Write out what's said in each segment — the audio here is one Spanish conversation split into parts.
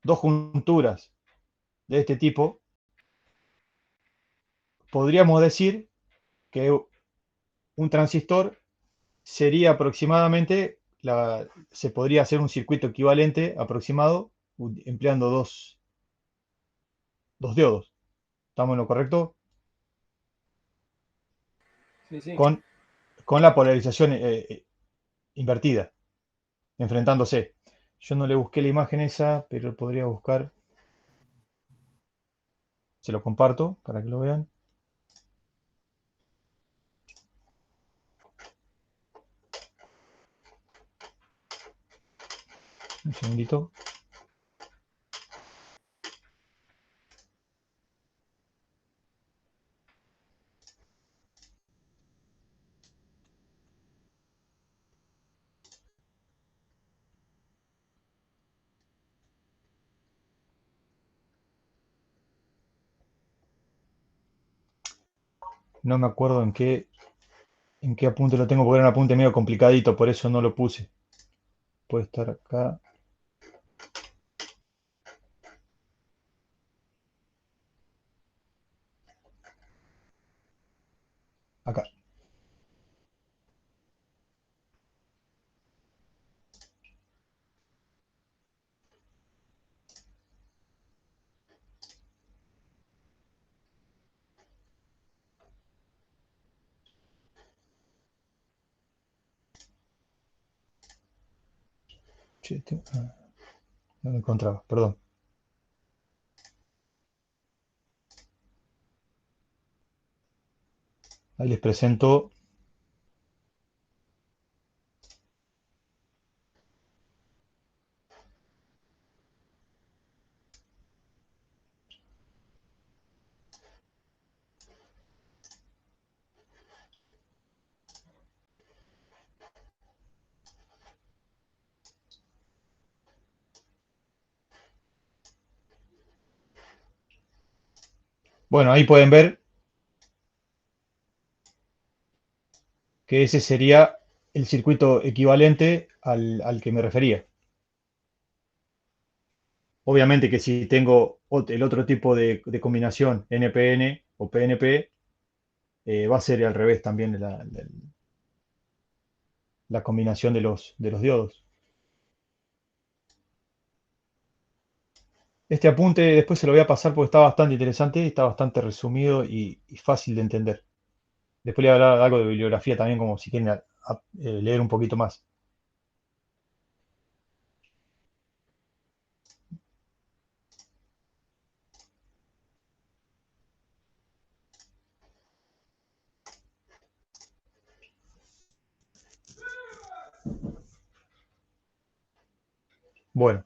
dos junturas de este tipo, podríamos decir que un transistor sería aproximadamente, se podría hacer un circuito equivalente aproximado empleando dos diodos. ¿Estamos en lo correcto? Sí, sí. Con, con la polarización invertida, enfrentándose. Yo no le busqué la imagen esa, pero podría buscar, se lo comparto para que lo vean. Un segundito. No me acuerdo en qué apunte lo tengo, porque era un apunte medio complicadito, por eso no lo puse. Puede estar acá. Acá. Che, no lo encontraba, perdón. Ahí les presento. Bueno, ahí pueden ver que ese sería el circuito equivalente al que me refería. Obviamente que si tengo el otro tipo de combinación NPN o PNP, va a ser al revés también la combinación de los diodos. Este apunte después se lo voy a pasar porque está bastante interesante, está bastante resumido y fácil de entender. Después le voy a hablar algo de bibliografía también, como si quieren leer un poquito más. Bueno,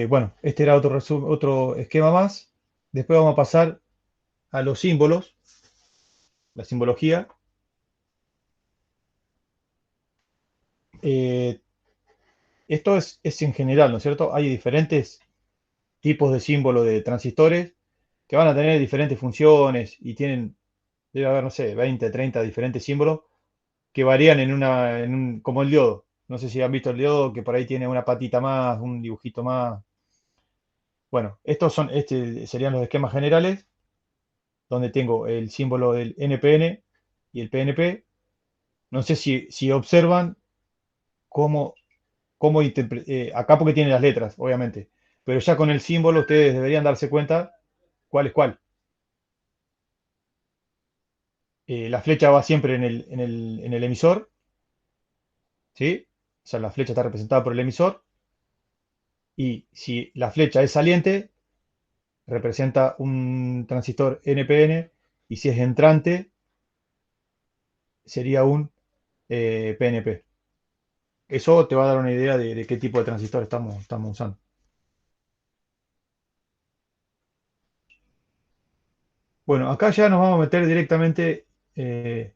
bueno, este era otro esquema más. Después vamos a pasar a los símbolos, la simbología. Eh, Esto es en general, ¿no es cierto? Hay diferentes tipos de símbolos de transistores que van a tener diferentes funciones y debe haber, no sé, 20, 30 diferentes símbolos que varían como el diodo. No sé si han visto el diodo, que por ahí tiene una patita más, un dibujito más. Bueno, este serían los esquemas generales, donde tengo el símbolo del NPN y el PNP. No sé si observan cómo, acá porque tiene las letras, obviamente, pero ya con el símbolo ustedes deberían darse cuenta cuál es cuál. La flecha va siempre en el emisor, ¿sí? O sea, la flecha está representada por el emisor, y si la flecha es saliente, representa un transistor NPN, y si es entrante, sería un PNP. Eso te va a dar una idea de qué tipo de transistor estamos usando. Bueno, acá ya nos vamos a meter directamente un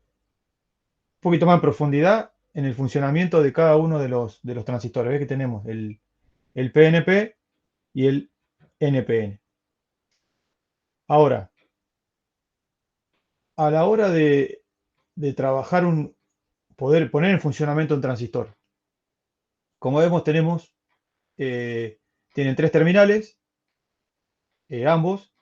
poquito más en profundidad en el funcionamiento de cada uno de los transistores. ¿Ves que tenemos el PNP y el NPN? Ahora, a la hora de trabajar poder poner en funcionamiento un transistor, como vemos, tienen tres terminales, ambos,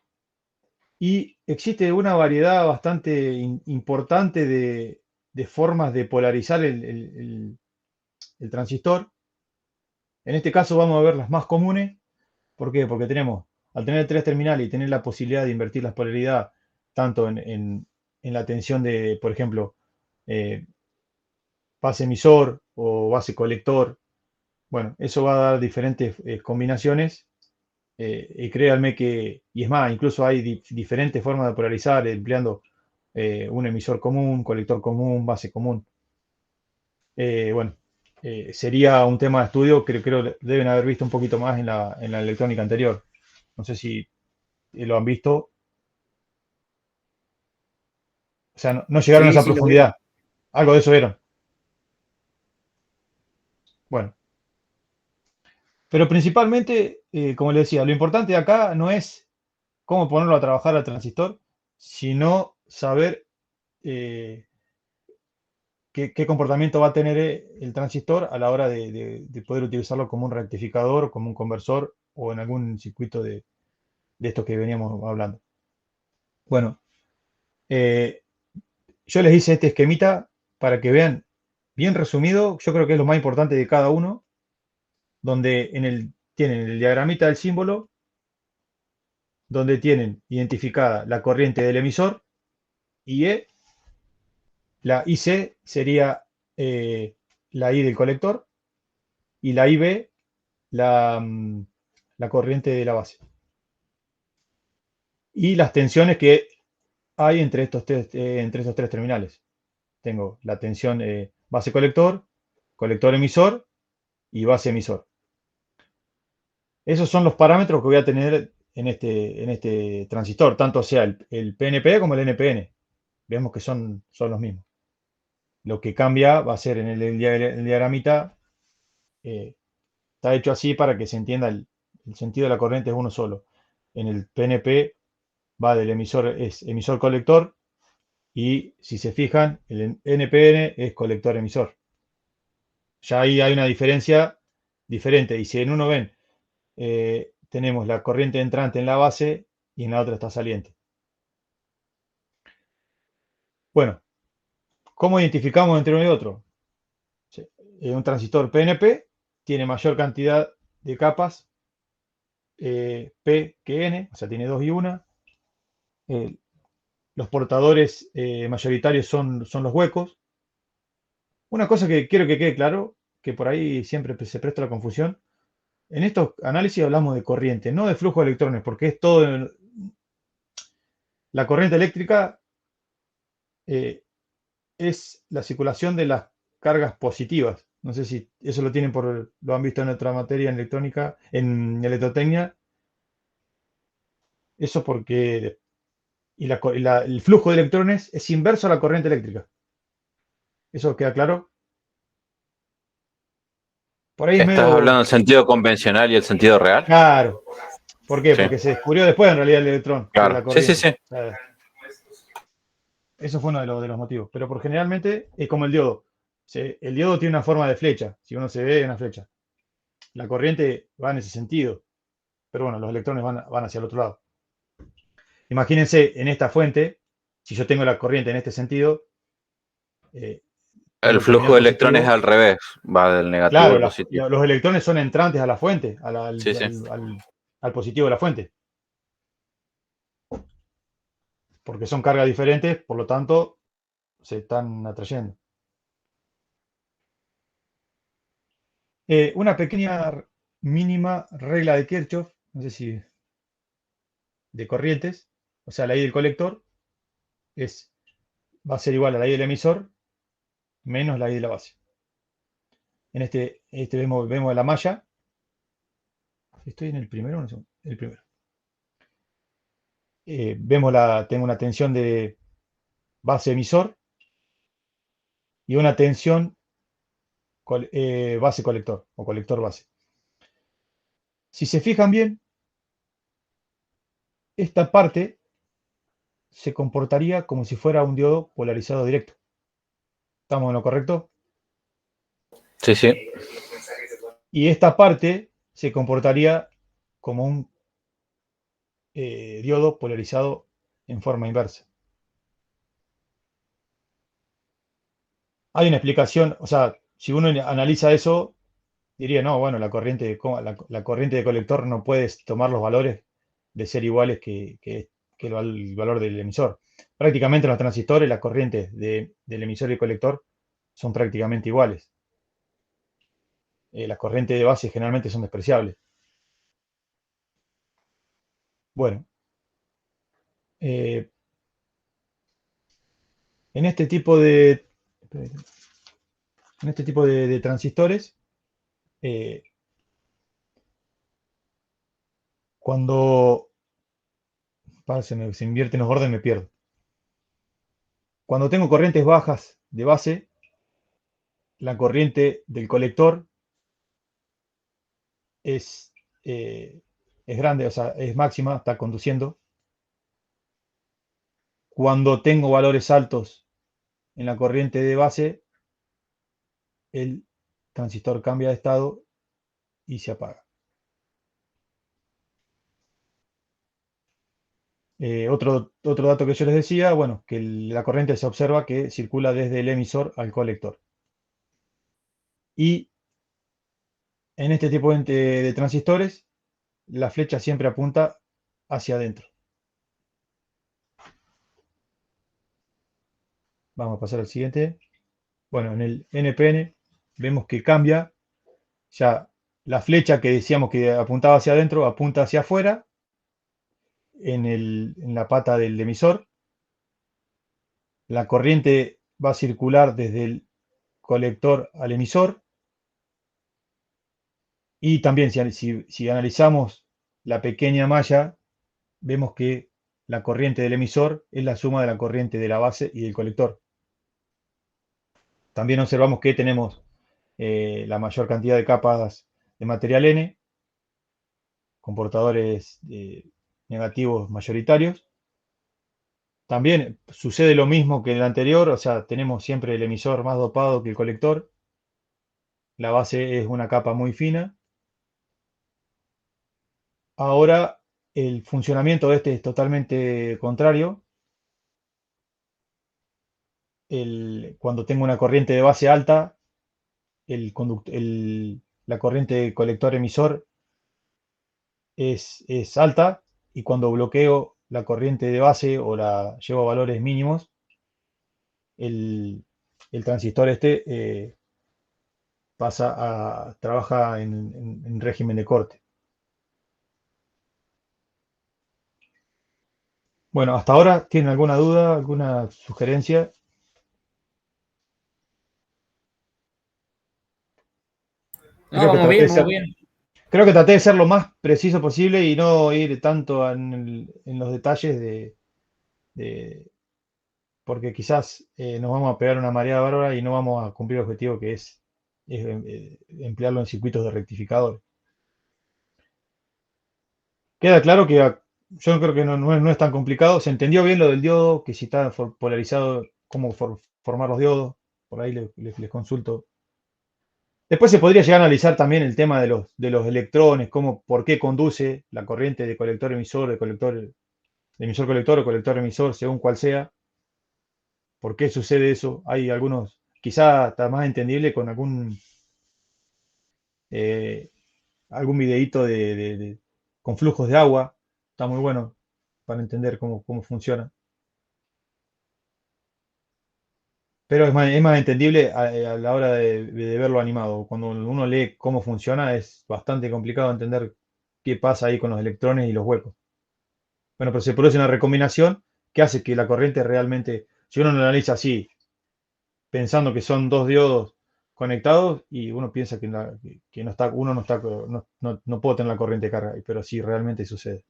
y existe una variedad bastante importante de formas de polarizar el transistor. En este caso vamos a ver las más comunes. ¿Por qué? Porque al tener tres terminales y tener la posibilidad de invertir las polaridades, tanto en la tensión de, por ejemplo, eh, base emisor o base colector, bueno, eso va a dar diferentes combinaciones. Y créanme y es más, incluso hay diferentes formas de polarizar empleando un emisor común, colector común, base común. Bueno, sería un tema de estudio que creo deben haber visto un poquito más en la electrónica anterior. No sé si lo han visto. O sea, no llegaron a Sí, esa sí, lo veo. profundidad. Algo de eso vieron. Bueno, pero principalmente, como les decía, lo importante de acá no es cómo ponerlo a trabajar al transistor, sino saber eh, qué comportamiento va a tener el transistor a la hora de poder utilizarlo como un rectificador, como un conversor o en algún circuito de estos que veníamos hablando. Bueno, eh, yo les hice este esquemita para que vean bien resumido, yo creo que es lo más importante de cada uno, donde tienen el diagramita del símbolo, donde tienen identificada la corriente del emisor, y la IC sería la I del colector, y la IB la, la corriente de la base. Y las tensiones que hay entre estos tres terminales. Tengo la tensión base colector, colector emisor y base emisor. Esos son los parámetros que voy a tener en este transistor, tanto sea el PNP como el NPN. Vemos que son los mismos. Lo que cambia va a ser en el diagramita, eh, está hecho así para que se entienda el sentido de la corriente es uno solo. En el PNP va del emisor, es emisor colector, y si se fijan, el NPN es colector emisor. Ya ahí hay una diferencia diferente. Y si en uno ven, tenemos la corriente entrante en la base y en la otra está saliente. Bueno, ¿cómo identificamos entre uno y otro? Sí, un transistor PNP tiene mayor cantidad de capas P que N, o sea, tiene 2 y 1. Los portadores mayoritarios son los huecos. Una cosa que quiero que quede claro, que por ahí siempre se presta la confusión, en estos análisis hablamos de corriente, no de flujo de electrones, porque es todo. La corriente eléctrica eh, es la circulación de las cargas positivas. No sé si eso lo han visto en otra materia en electrónica, en electrotecnia. Eso porque el flujo de electrones es inverso a la corriente eléctrica. ¿Eso queda claro? Por ahí es ¿Estás hablando medio del sentido convencional y el sentido real? claro. ¿Por qué? Sí, Porque se descubrió después en realidad el electrón, que es claro. la Sí, sí, corriente. sí. O sea, eso fue uno de los motivos. Pero generalmente es como el diodo. El diodo tiene una forma de flecha. Si uno se ve, es una flecha. La corriente va en ese sentido. Pero bueno, los electrones van hacia el otro lado. Imagínense en esta fuente, si yo tengo la corriente en este sentido, eh, El tengo flujo terminal de electrones positivo. al revés, va del negativo Claro, al positivo. los electrones son entrantes a la fuente, Sí, sí. al positivo de la fuente, porque son cargas diferentes, por lo tanto, se están atrayendo. Una pequeña mínima regla de Kirchhoff, no sé si de corrientes, o sea, la I del colector es, va a ser igual a la I del emisor menos la I de la base. En este vemos la malla. Estoy en el primero o en el segundo. El primero. Tengo una tensión de base emisor y una tensión base colector o colector base. Si se fijan bien, esta parte se comportaría como si fuera un diodo polarizado directo. ¿Estamos en lo correcto? Sí, sí. Y esta parte se comportaría como un diodo polarizado en forma inversa. Hay una explicación, o sea, si uno analiza eso, diría, no, bueno, la corriente de colector no puedes tomar los valores de ser iguales que el valor del emisor. Prácticamente en los transistores, las corrientes del emisor y el colector son prácticamente iguales. Las corrientes de base generalmente son despreciables. Bueno, eh, en este tipo de, de transistores, eh, cuando se invierten los orden me pierdo. Cuando tengo corrientes bajas de base, la corriente del colector es, eh, es grande, o sea, es máxima, está conduciendo. Cuando tengo valores altos en la corriente de base, el transistor cambia de estado y se apaga. Otro dato que yo les decía, bueno, que la corriente se observa que circula desde el emisor al colector. Y en este tipo de transistores, la flecha siempre apunta hacia adentro. Vamos a pasar al siguiente. Bueno, en el NPN vemos que cambia. Ya la flecha que decíamos que apuntaba hacia adentro, apunta hacia afuera, en la pata del emisor. La corriente va a circular desde el colector al emisor. Y también si analizamos la pequeña malla, vemos que la corriente del emisor es la suma de la corriente de la base y del colector. También observamos que tenemos la mayor cantidad de capas de material N, comportadores negativos mayoritarios. También sucede lo mismo que en el anterior, o sea, tenemos siempre el emisor más dopado que el colector. La base es una capa muy fina. Ahora el funcionamiento de este es totalmente contrario. Cuando tengo una corriente de base alta, la corriente colector-emisor es alta, y cuando bloqueo la corriente de base o la llevo a valores mínimos, el, el transistor trabaja en régimen de corte. Bueno, hasta ahora, ¿tienen alguna duda, alguna sugerencia? No, Creo que vamos traté bien, de vamos ser, bien. creo que traté de ser lo más preciso posible y no ir tanto en los detalles de- porque quizás nos vamos a pegar una marea bárbara y no vamos a cumplir el objetivo que es emplearlo en circuitos de rectificador. Queda claro que yo creo que no es tan complicado. Se entendió bien lo del diodo, que si está polarizado, cómo formar los diodos. Por ahí les consulto. Después se podría llegar a analizar también el tema de los electrones, por qué conduce la corriente de colector-emisor, de emisor-colector o colector-emisor, según cuál sea. ¿Por qué sucede eso? Hay algunos, quizá está más entendible con eh, algún videíto con flujos de agua. Está muy bueno para entender cómo funciona. Pero es más entendible a la hora de verlo animado. Cuando uno lee cómo funciona, es bastante complicado entender qué pasa ahí con los electrones y los huecos. Bueno, pero se produce una recombinación que hace que la corriente realmente, si uno lo analiza así, pensando que son dos diodos conectados, y uno piensa que no está, uno no está, no puede tener la corriente de carga, pero sí realmente sucede.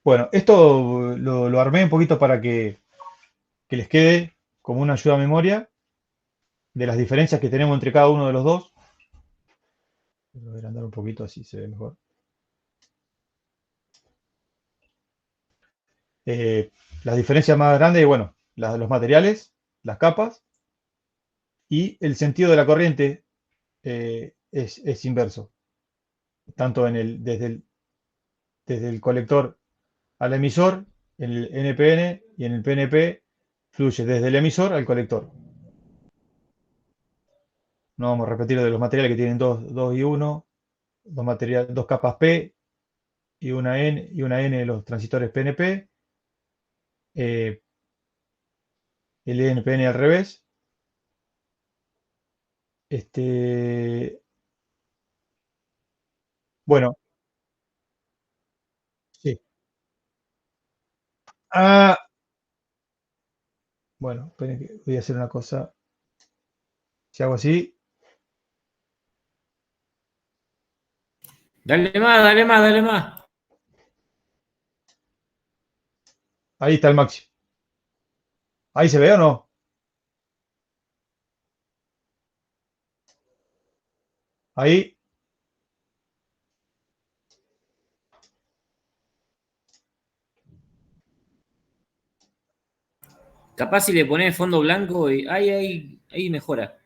Bueno, esto lo armé un poquito para que les quede como una ayuda a memoria de las diferencias que tenemos entre cada uno de los dos. Voy a agrandar un poquito, así se ve mejor. Las diferencias más grandes, bueno, los materiales, las capas, y el sentido de la corriente es inverso, tanto desde el colector al emisor, en el NPN y en el PNP fluye desde el emisor al colector. No vamos a repetir de los materiales que tienen 2 y 1, dos capas P y una N de los transistores PNP, el NPN al revés. Bueno, sí. Ah, bueno, esperen que voy a hacer una cosa. Si hago así, Dale más, dale más, dale más. ahí está el máximo. ¿Ahí se ve o no? Ahí, Capaz si le pones fondo blanco y ahí mejora.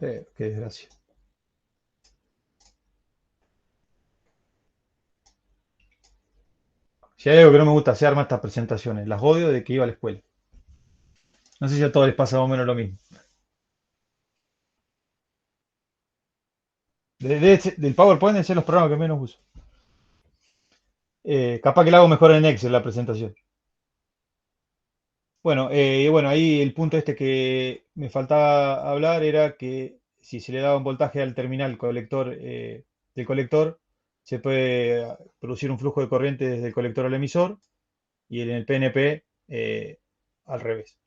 qué desgracia. Si hay algo que no me gusta hacer más estas presentaciones, las odio de que iba a la escuela. No sé si a todos les pasa más o menos lo mismo. Del PowerPoint es los programas que menos uso. Capaz que lo hago mejor en Excel la presentación. Bueno, ahí el punto este que me faltaba hablar era que si se le daba un voltaje al terminal del colector, se puede producir un flujo de corriente desde el colector al emisor y en el PNP al revés.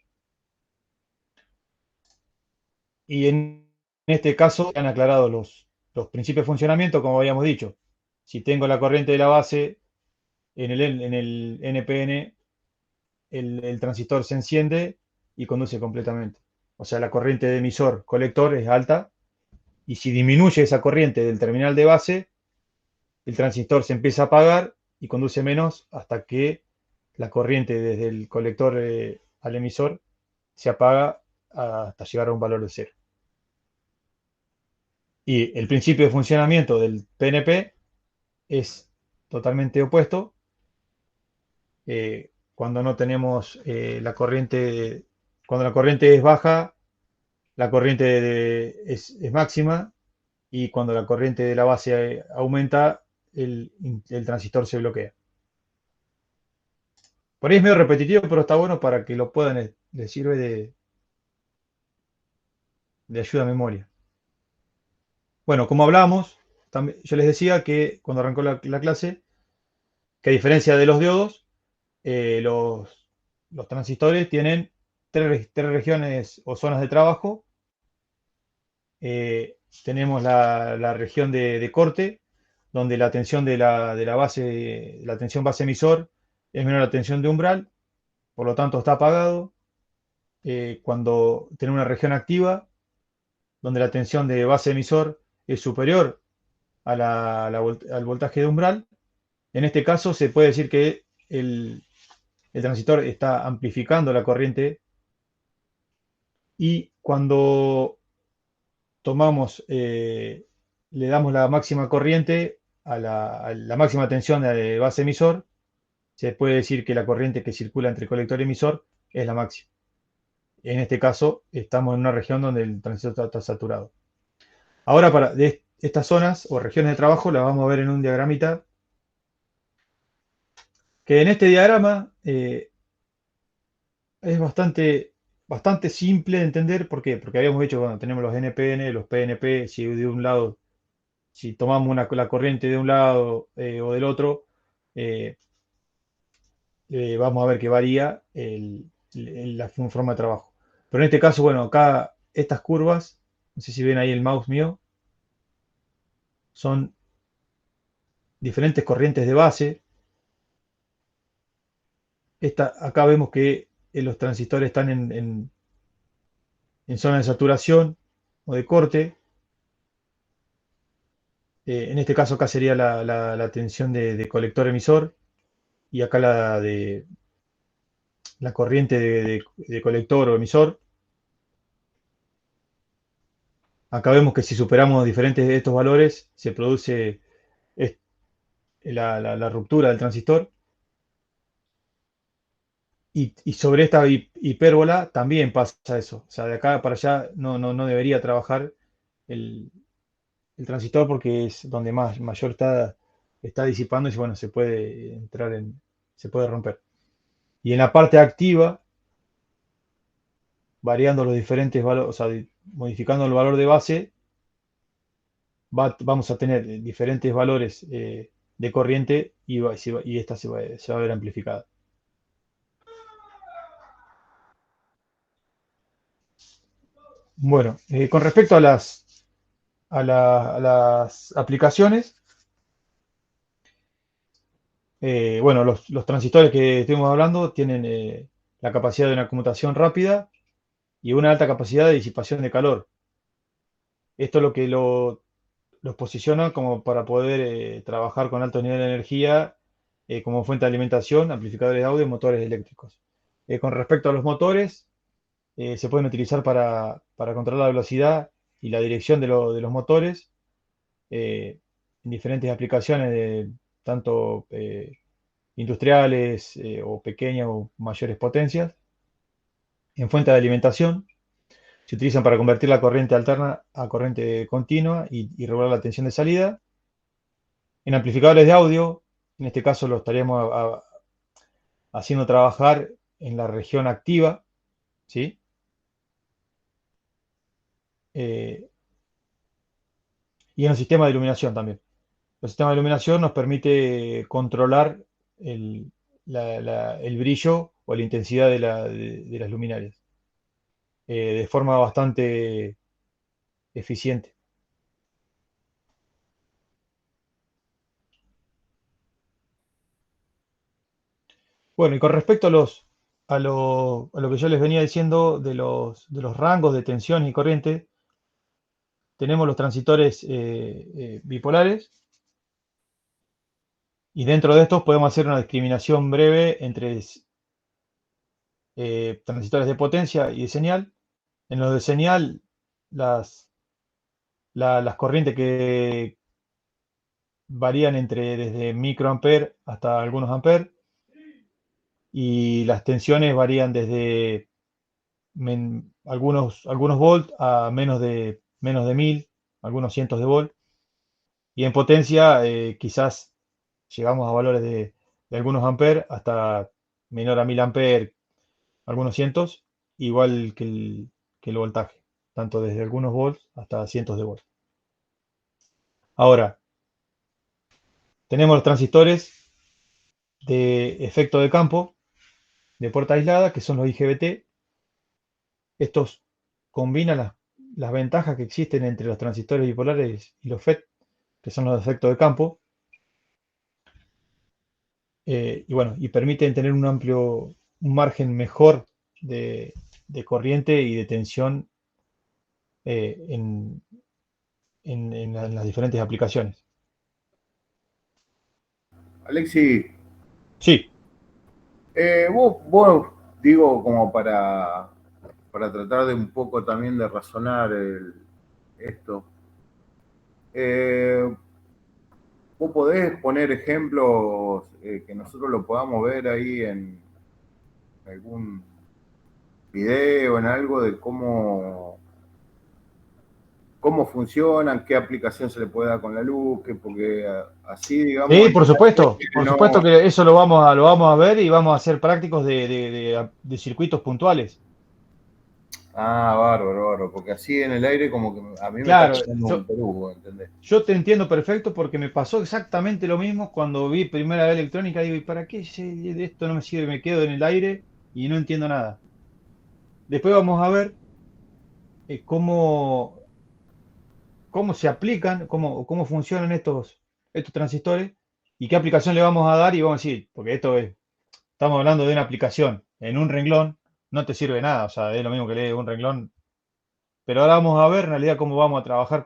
Y en este caso han aclarado los principios de funcionamiento, como habíamos dicho. Si tengo la corriente de la base en el NPN, el transistor se enciende y conduce completamente. O sea, la corriente de emisor colector es alta y si disminuye esa corriente del terminal de base, el transistor se empieza a apagar y conduce menos hasta que la corriente desde el colector al emisor se apaga hasta llegar a un valor de cero. Y el principio de funcionamiento del PNP es totalmente opuesto. Cuando no tenemos cuando la corriente es baja, la corriente es máxima y cuando la corriente de la base aumenta, el transistor se bloquea. Por ahí es medio repetitivo, pero está bueno para que lo puedan, les sirve de ayuda a memoria. Bueno, como hablamos, yo les decía que cuando arrancó la clase, que a diferencia de los diodos, los transistores tienen tres regiones o zonas de trabajo. Tenemos la región de corte, donde la tensión de la base, la tensión base emisor es menor a la tensión de umbral, por lo tanto está apagado. Cuando tenemos una región activa, donde la tensión de base emisor es superior al voltaje de umbral, en este caso se puede decir que el transistor está amplificando la corriente y cuando le damos la máxima corriente a la máxima tensión de base emisor, se puede decir que la corriente que circula entre colector y emisor es la máxima. En este caso, estamos en una región donde el transistor está saturado. Ahora, de estas zonas o regiones de trabajo las vamos a ver en un diagramita, que en este diagrama es bastante simple de entender. ¿Por qué? Porque habíamos dicho, bueno, tenemos los NPN, los PNP, si de un lado si tomamos la corriente de un lado o del otro, eh, vamos a ver que varía la forma de trabajo. Pero en este caso, bueno, acá estas curvas, no sé si ven ahí el mouse mío, son diferentes corrientes de base. Acá vemos que los transistores están en zona de saturación o de corte. En este caso acá sería la tensión de colector emisor y acá la la corriente de colector o emisor. Acá vemos que si superamos diferentes de estos valores, se produce la ruptura del transistor. Y sobre esta hipérbola también pasa eso. O sea, de acá para allá no debería trabajar el transistor porque es donde mayor está disipando y bueno, se puede se puede romper. Y en la parte activa, variando los diferentes valores, o sea, modificando el valor de base, vamos a tener diferentes valores de corriente y esta se va a ver amplificada. Bueno, con respecto a las aplicaciones, bueno, los transistores que estuvimos hablando tienen la capacidad de una conmutación rápida y una alta capacidad de disipación de calor. Esto es lo que los posiciona como para poder trabajar con altos niveles de energía como fuente de alimentación, amplificadores de audio y motores eléctricos. Con respecto a los motores, se pueden utilizar para controlar la velocidad y la dirección de los motores en diferentes aplicaciones, tanto industriales o pequeñas o mayores potencias. En fuente de alimentación, se utilizan para convertir la corriente alterna a corriente continua y regular la tensión de salida. En amplificadores de audio, en este caso lo estaríamos haciendo trabajar en la región activa, ¿sí? Y en el sistema de iluminación también. El sistema de iluminación nos permite controlar el brillo o la intensidad de las luminarias de forma bastante eficiente. Bueno, y con respecto a lo que yo les venía diciendo de los rangos de tensión y corriente, tenemos los transistores bipolares y dentro de estos podemos hacer una discriminación breve entre transistores de potencia y de señal. En los de señal, las corrientes que varían desde microamper hasta algunos amperes y las tensiones varían desde algunos volts a menos de 1000, algunos cientos de volts. Y en potencia quizás llegamos a valores de algunos amperes hasta menor a 1000 amperes, algunos cientos, igual que el voltaje, tanto desde algunos volts hasta cientos de volts. Ahora, tenemos los transistores de efecto de campo, de puerta aislada, que son los IGBT. Estos combinan las ventajas que existen entre los transistores bipolares y los FET, que son los de efecto de campo, y bueno, y permiten tener un margen mejor de corriente y de tensión en las diferentes aplicaciones. Alexi, Sí, vos digo, como para tratar de un poco también de razonar esto, vos podés poner ejemplos que nosotros lo podamos ver ahí en algún video, en algo de cómo funcionan, qué aplicación se le puede dar con la luz, porque así, digamos, sí, por supuesto no. que eso lo vamos a ver y vamos a hacer prácticos de circuitos puntuales. Ah, bárbaro, porque así en el aire como que a mí me Claro, está quedando un peludo, ¿entendés? yo te entiendo perfecto porque me pasó exactamente lo mismo cuando vi primera vez electrónica. Digo, ¿y para qué de esto no me sirve? Me quedo en el aire y no entiendo nada. Después vamos a ver cómo se aplican, cómo funcionan estos transistores y qué aplicación le vamos a dar y vamos a decir, porque estamos hablando de una aplicación en un renglón, no te sirve nada, o sea, es lo mismo que leer un renglón, pero ahora vamos a ver en realidad cómo vamos a trabajar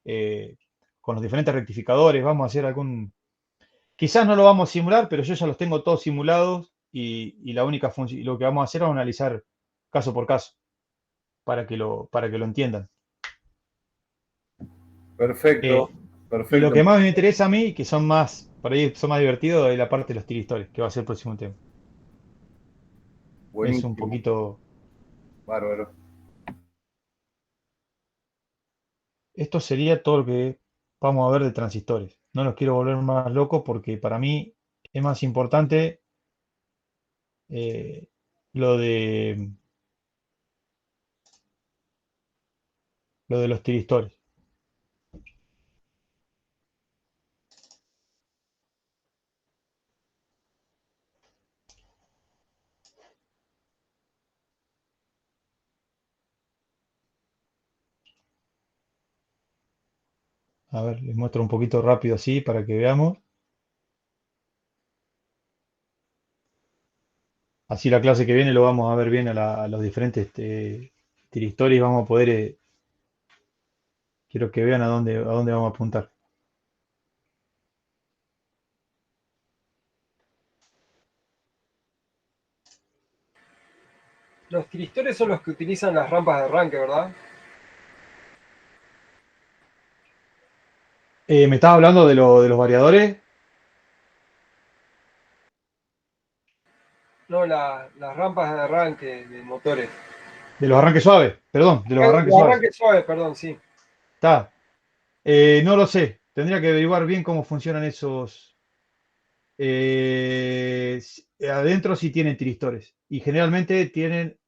eh, con los diferentes rectificadores, vamos a hacer quizás no lo vamos a simular, pero yo ya los tengo todos simulados y la única función, lo que vamos a hacer es analizar caso por caso para que lo entiendan. Perfecto, Y lo perfecto. que más me interesa a mí, que son más, por ahí son más divertidos, es la parte de los tiristores, que va a ser el próximo tema. Es un Buenísimo, poquito. bárbaro. Esto sería todo lo que vamos a ver de transistores. No los quiero volver más locos porque para mí es más importante eh, lo de los tiristores. A ver, les muestro un poquito rápido así para que veamos. Así la clase que viene lo vamos a ver bien a los diferentes tiristores y vamos a poder, quiero que vean a dónde vamos a apuntar. Los tiristores son los que utilizan las rampas de arranque, ¿verdad? ¿Me estás hablando de los variadores? No, las rampas de arranque de motores. De los arranques suaves, perdón, de los arranques Los suaves. arranques suaves, perdón, sí. Está. No lo sé. Tendría que averiguar bien cómo funcionan esos. Adentro sí tienen tiristores. Y generalmente tienen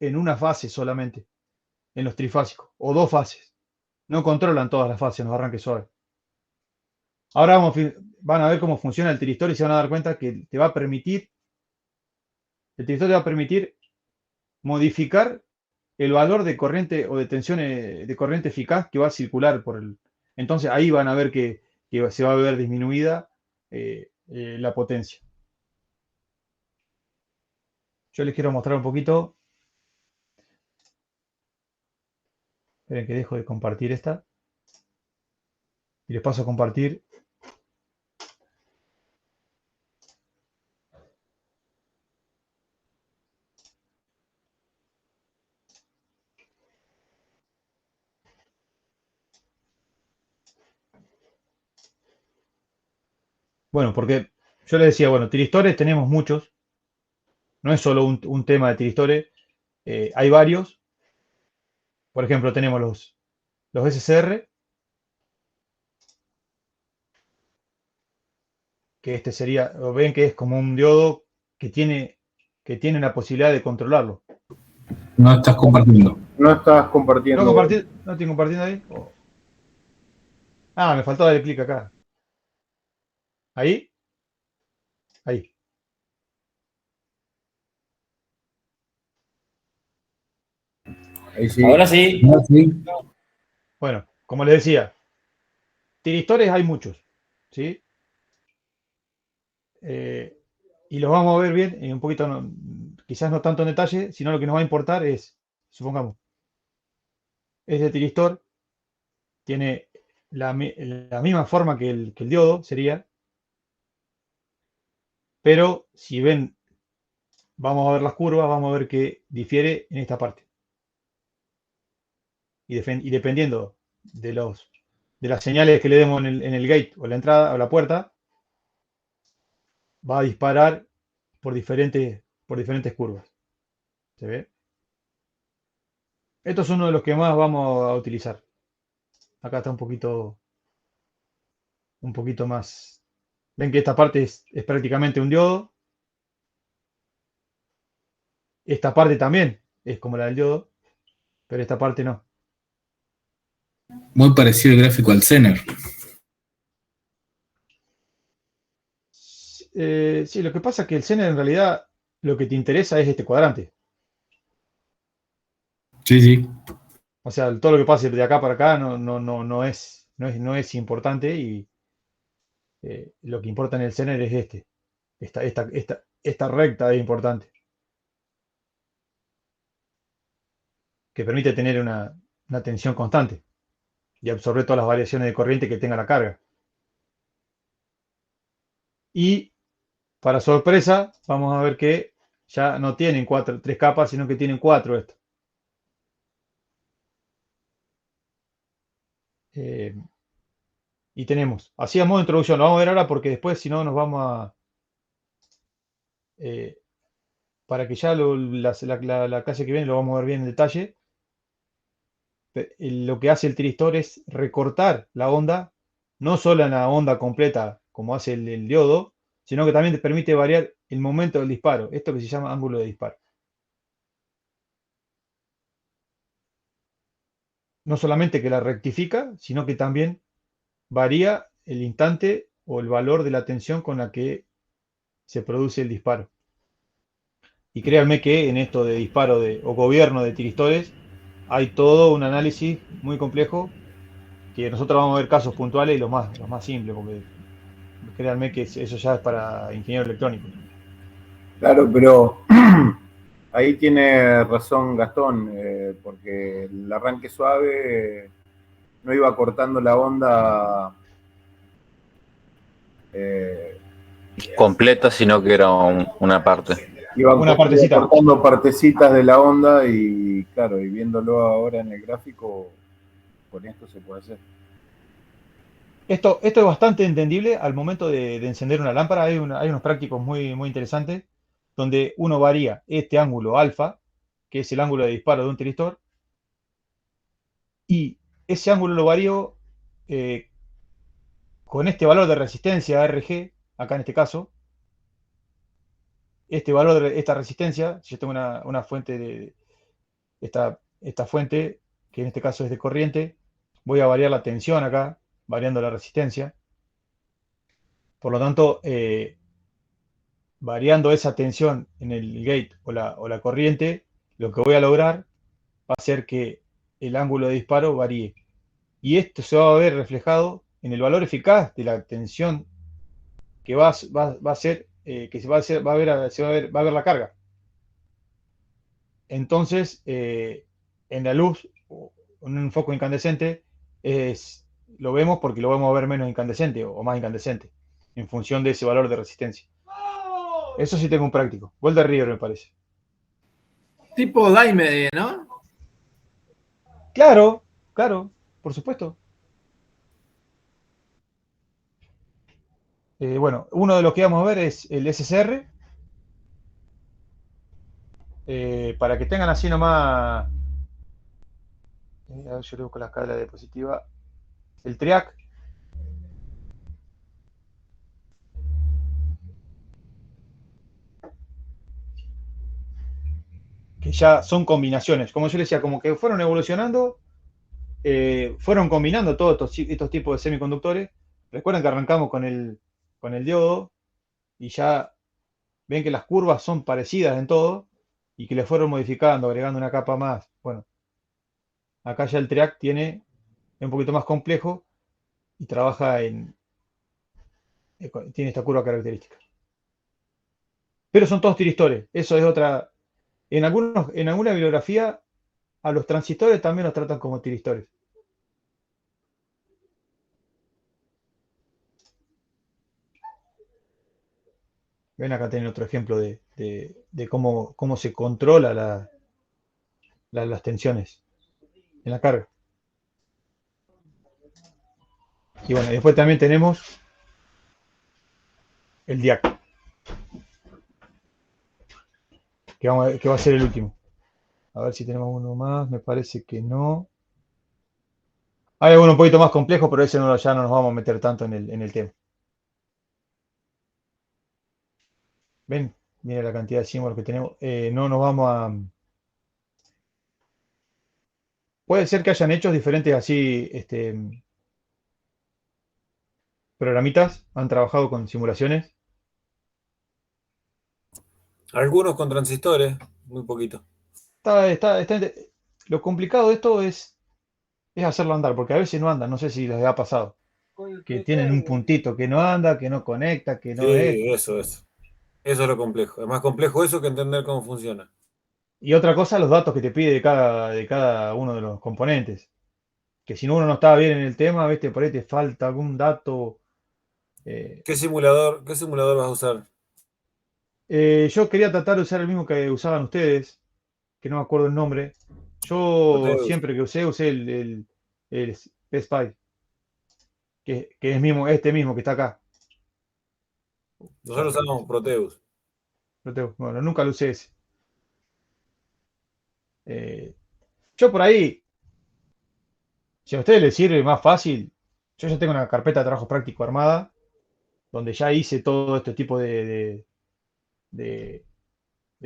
en una fase solamente. En los trifásicos. O dos fases. No controlan todas las fases en los arranques suaves. Ahora van a ver cómo funciona el tiristor y se van a dar cuenta que te va a permitir. El tiristor te va a permitir modificar el valor de corriente o de tensión de corriente eficaz que va a circular por el. Entonces ahí van a ver que se va a ver disminuida la potencia. Yo les quiero mostrar un poquito. Esperen que dejo de compartir esta. Y les paso a compartir. Bueno, porque yo les decía, bueno, tiristores tenemos muchos. No es solo un tema de tiristores. Hay varios. Por ejemplo, tenemos los SCR, que este sería, o ven que es como un diodo que tiene la posibilidad de controlarlo. No estás compartiendo. No estás ¿No compartiendo. compartir? ¿No estoy compartiendo ahí? Ah, me faltó darle clic acá. Ahí, ahí. Ahí sí. Ahora sí. Ah, sí. Bueno, como les decía, tiristores hay muchos, ¿sí? Eh, y los vamos a ver bien, un poquito, quizás no tanto en detalle, sino lo que nos va a importar es, supongamos, este tiristor tiene la misma forma que el diodo, sería, pero si ven, vamos a ver las curvas, vamos a ver que difiere en esta parte. Y dependiendo de las señales que le demos en el gate o la entrada o la puerta, va a disparar por diferentes curvas. ¿Se ve? Esto es uno de los que más vamos a utilizar. Acá está un poquito más. Ven que esta parte es prácticamente un diodo. Esta parte también es como la del diodo, pero esta parte no. Muy parecido el gráfico al Zener. Sí, lo que pasa es que el Zener en realidad lo que te interesa es este cuadrante. Sí, sí. O sea, todo lo que pase de acá para acá no es importante y lo que importa en el Zener es este. Esta recta es importante, que permite tener una tensión constante y absorber todas las variaciones de corriente que tenga la carga. Y para sorpresa, vamos a ver que ya no tienen 3 capas, sino que tienen 4 esto. Y tenemos, así a modo de introducción, lo vamos a ver ahora porque después si no nos vamos a... para que ya la clase que viene lo vamos a ver bien en detalle. Lo que hace el tiristor es recortar la onda, no solo en la onda completa como hace el diodo, sino que también te permite variar el momento del disparo, esto que se llama ángulo de disparo. No solamente que la rectifica, sino que también varía el instante o el valor de la tensión con la que se produce el disparo. Y créanme que en esto de disparo o gobierno de tiristores hay todo un análisis muy complejo que nosotros vamos a ver casos puntuales y los más simples, porque créanme que eso ya es para ingeniero electrónico. Claro, pero ahí tiene razón Gastón, porque el arranque suave no iba cortando la onda completa, sino que era una parte. Iba partecita. cortando partecitas de la onda y claro, y viéndolo ahora en el gráfico, con esto se puede hacer. Esto es bastante entendible al momento de encender una lámpara. Hay unos prácticos muy interesantes donde uno varía este ángulo alfa, que es el ángulo de disparo de un tiristor, y ese ángulo lo varío con este valor de resistencia RG, acá en este caso. Este valor de esta resistencia, si yo tengo una fuente de esta fuente, que en este caso es de corriente, voy a variar la tensión acá, variando la resistencia. Por lo tanto, variando esa tensión en el gate o la corriente, lo que voy a lograr va a ser que el ángulo de disparo varíe. Y esto se va a ver reflejado en el valor eficaz de la tensión que va a ser, que se va a ver la carga. Entonces, en la luz, en un foco incandescente, lo vemos porque lo vamos a ver menos incandescente o más incandescente, en función de ese valor de resistencia. Eso sí tengo un práctico. Gol de River, me parece. Tipo Daime, ¿no? Claro, por supuesto. Bueno, uno de los que vamos a ver es el SCR. Para que tengan así nomás. A ver, yo le busco la escala de diapositiva. El TRIAC. Que ya son combinaciones. Como yo les decía, como que fueron evolucionando, fueron combinando todos estos tipos de semiconductores. Recuerden que arrancamos con el diodo y ya ven que las curvas son parecidas en todo y que le fueron modificando, agregando una capa más. Bueno, acá ya el TRIAC es un poquito más complejo y trabaja tiene esta curva característica. Pero son todos tiristores. Eso es otra. En alguna bibliografía, a los transistores también los tratan como tiristores. Ven, acá tienen otro ejemplo de cómo se controla las tensiones en la carga. Y bueno, después también tenemos el DIAC, que va a ser el último. A ver si tenemos uno más, me parece que no. Hay uno un poquito más complejo, pero ese ya no nos vamos a meter tanto en el tema. Ven, mira la cantidad de símbolos que tenemos. No nos vamos a... Puede ser que hayan hechos diferentes así, programitas, han trabajado con simulaciones. Algunos con transistores, muy poquito. Lo complicado de esto es hacerlo andar, porque a veces no anda, no sé si les ha pasado. Que tienen un puntito que no anda, que no conecta, que no es. Sí, eso. Eso es lo complejo. Es más complejo eso que entender cómo funciona. Y otra cosa, los datos que te pide de cada uno de los componentes. Que si uno no está bien en el tema, ¿viste? Por ahí te falta algún dato. ¿Qué simulador vas a usar? Yo quería tratar de usar el mismo que usaban ustedes, que no me acuerdo el nombre. Yo Proteus. siempre que usé el Best Buy, que es mismo, este mismo que está acá. Nosotros usamos Proteus. Bueno, nunca lo usé ese. Eh, yo por ahí, si a ustedes les sirve más fácil, yo ya tengo una carpeta de trabajo práctico armada, donde ya hice todo este tipo de, de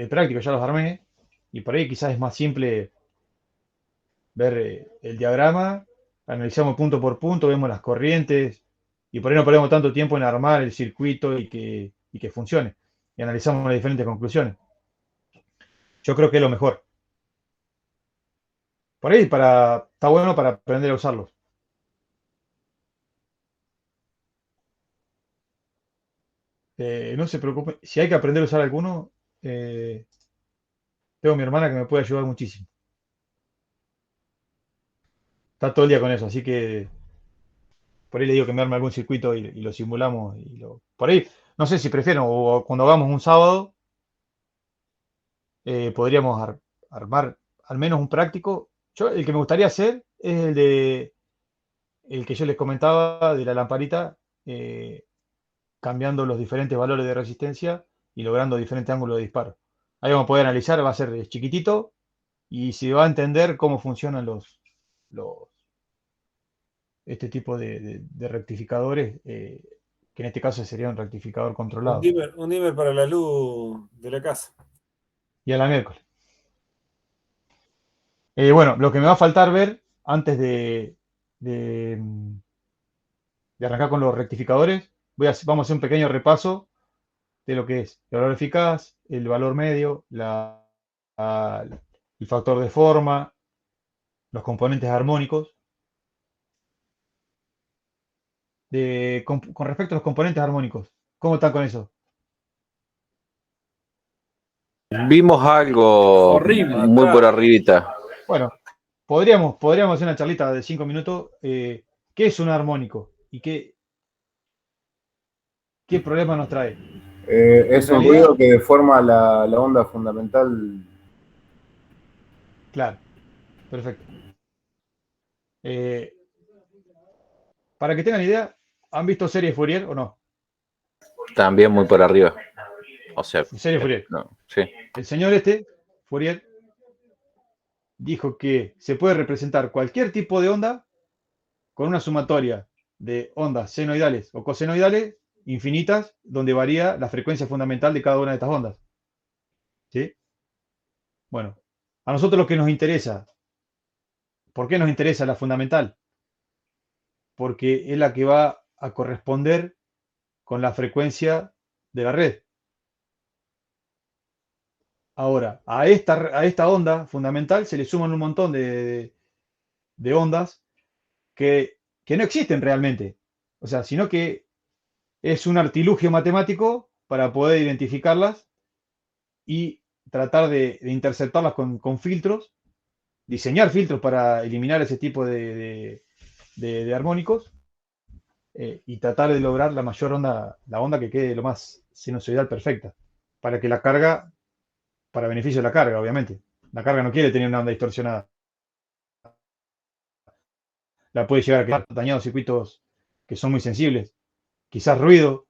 prácticos, ya los armé, y por ahí quizás es más simple ver el diagrama, analizamos punto por punto, vemos las corrientes, y por ahí no perdemos tanto tiempo en armar el circuito y que funcione, y analizamos las diferentes conclusiones. Yo creo que es lo mejor. Por ahí está bueno para aprender a usarlos. No se preocupe, si hay que aprender a usar alguno, eh, tengo a mi hermana que me puede ayudar muchísimo. Está todo el día con eso, así que por ahí le digo que me arme algún circuito y lo simulamos. Por ahí, no sé si prefieren, o cuando hagamos un sábado, podríamos armar al menos un práctico. Yo, el que me gustaría hacer es el que yo les comentaba de la lamparita, eh, cambiando los diferentes valores de resistencia y logrando diferentes ángulos de disparo. Ahí vamos a poder analizar, va a ser chiquitito y se va a entender cómo funcionan los este tipo de rectificadores, que en este caso sería un rectificador controlado. Un dimmer para la luz de la casa. Y a la miércoles. Bueno, lo que me va a faltar ver antes de, de arrancar con los rectificadores, vamos a hacer un pequeño repaso de lo que es el valor eficaz, el valor medio, el factor de forma, los componentes armónicos. Con respecto a los componentes armónicos, ¿cómo están con eso? Vimos algo Horrible. muy por arribita. Bueno, podríamos hacer una charlita de 5 minutos. ¿Qué es un armónico? ¿Y qué problema nos trae? Es un realidad- ruido que deforma la onda fundamental. Claro, perfecto. Eh, para que tengan idea, ¿han visto serie Fourier o no? También muy por arriba. O sea, Serie Fourier. no, sí. El señor Fourier, dijo que se puede representar cualquier tipo de onda con una sumatoria de ondas senoidales o cosenoidales infinitas, donde varía la frecuencia fundamental de cada una de estas ondas. ¿Sí? Bueno, a nosotros lo que nos interesa, ¿por qué nos interesa la fundamental? Porque es la que va a corresponder con la frecuencia de la red. Ahora, a esta onda fundamental se le suman un montón de ondas que no existen realmente. O sea, sino que es un artilugio matemático para poder identificarlas y tratar de interceptarlas con filtros, diseñar filtros para eliminar ese tipo de armónicos, y tratar de lograr la mayor onda, la onda que quede lo más sinusoidal perfecta, para que la carga, para beneficio de la carga, obviamente. La carga no quiere tener una onda distorsionada. La puede llegar a quedar dañados circuitos que son muy sensibles. Quizás ruido,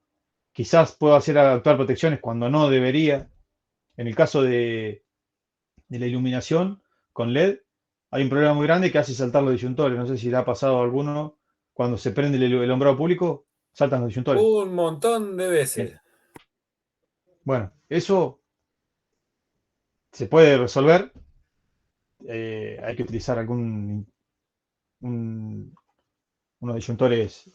quizás pueda hacer actuar protecciones cuando no debería. En el caso de la iluminación con LED, hay un problema muy grande que hace saltar los disyuntores. No sé si le ha pasado a alguno cuando se prende el alumbrado público, saltan los disyuntores. Un montón de veces. Bien. Bueno, eso se puede resolver. Hay que utilizar unos disyuntores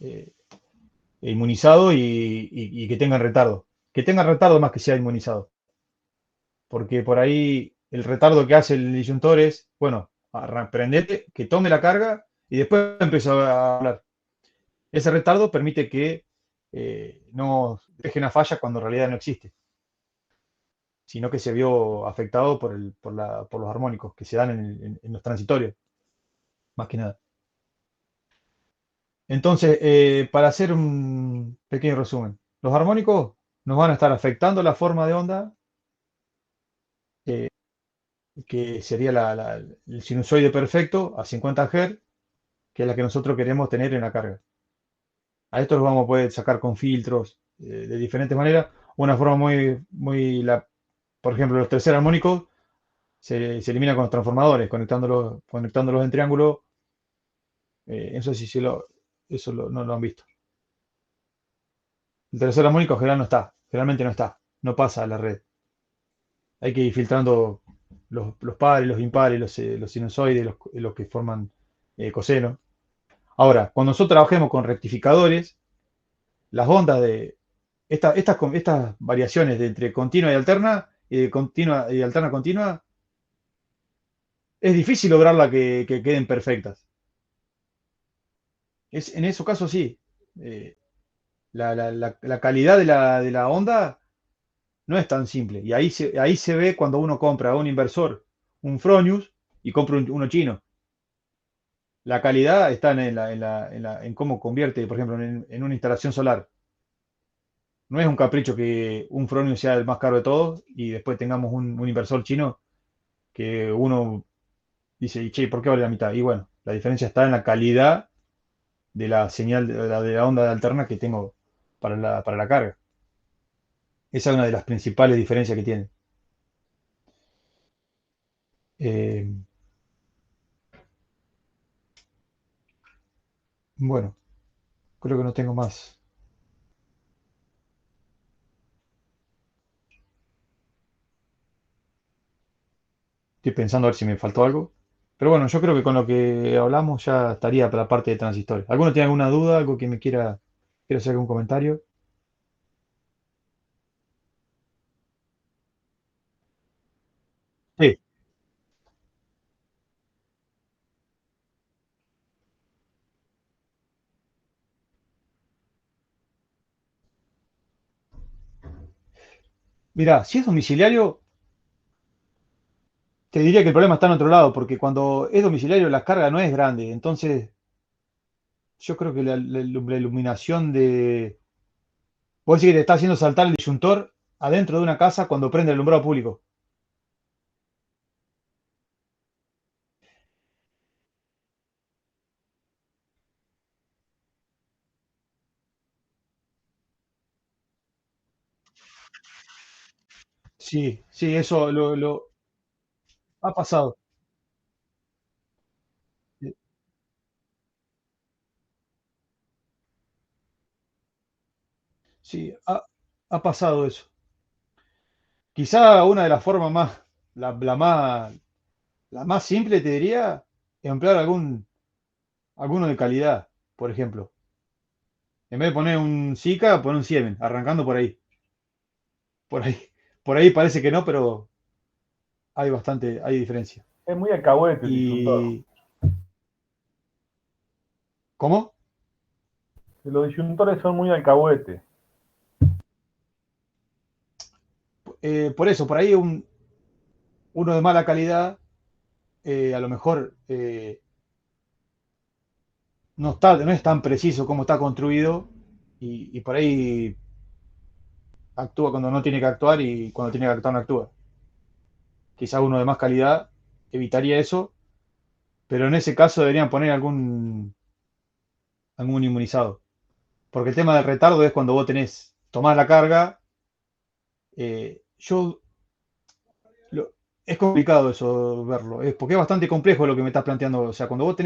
inmunizados y que tengan retardo. Que tengan retardo más que sea inmunizado. Porque por ahí el retardo que hace el disyuntor es, bueno, prendete, que tome la carga y después empieza a hablar. Ese retardo permite que no deje una falla cuando en realidad no existe, sino que se vio afectado por los armónicos que se dan en los transitorios, más que nada. Entonces, para hacer un pequeño resumen, los armónicos nos van a estar afectando la forma de onda, eh, que sería el sinusoide perfecto a 50 Hz, que es la que nosotros queremos tener en la carga. A esto lo vamos a poder sacar con filtros de diferentes maneras. Una forma por ejemplo, los tercer armónicos se elimina con los transformadores, conectándolos en triángulo. Eso sí, no lo han visto. El tercer armónico generalmente no está, no pasa a la red. Hay que ir filtrando los pares, los impares, los sinusoides, los que forman coseno. Ahora, cuando nosotros trabajemos con rectificadores, las ondas de estas variaciones de entre continua y alterna, y de continua y alterna continua, es difícil lograrla que queden perfectas. En esos casos sí. La calidad de la onda no es tan simple. Y ahí se ve cuando uno compra un inversor, un Fronius, y compra uno chino. La calidad está en cómo convierte, por ejemplo, en una instalación solar. No es un capricho que un Fronius sea el más caro de todos y después tengamos un inversor chino que uno dice, y che, ¿por qué vale la mitad? Y bueno, la diferencia está en la calidad de la señal de la onda de alterna que tengo para la carga. Esa es una de las principales diferencias que tiene. Eh, bueno, creo que no tengo más. Estoy pensando a ver si me faltó algo. Pero bueno, yo creo que con lo que hablamos ya estaría para la parte de transistores. ¿Alguno tiene alguna duda? ¿Algo que quiera hacer algún comentario? Sí. Mira, si es domiciliario, te diría que el problema está en otro lado, porque cuando es domiciliario la carga no es grande. Entonces, yo creo que la iluminación de... Vos decís que te está haciendo saltar el disyuntor adentro de una casa cuando prende el alumbrado público. Sí, sí, eso lo ha pasado. Sí, ha pasado eso. Quizá una de las formas la, la más, la más simple, te diría, es emplear alguno de calidad, por ejemplo. En vez de poner un Zika, poner un Siemen, arrancando por ahí. Por ahí, por ahí parece que no, pero hay diferencia. Es muy alcahuete el disyuntor. Y, ¿cómo? Los disyuntores son muy alcahuete. Por eso, por ahí uno de mala calidad, a lo mejor no es tan preciso como está construido y por ahí actúa cuando no tiene que actuar y cuando tiene que actuar no actúa. Quizá uno de más calidad evitaría eso, pero en ese caso deberían poner algún inmunizado. Porque el tema del retardo es cuando vos tomás la carga. eh, yo es complicado eso verlo, porque es bastante complejo lo que me estás planteando. O sea, cuando vos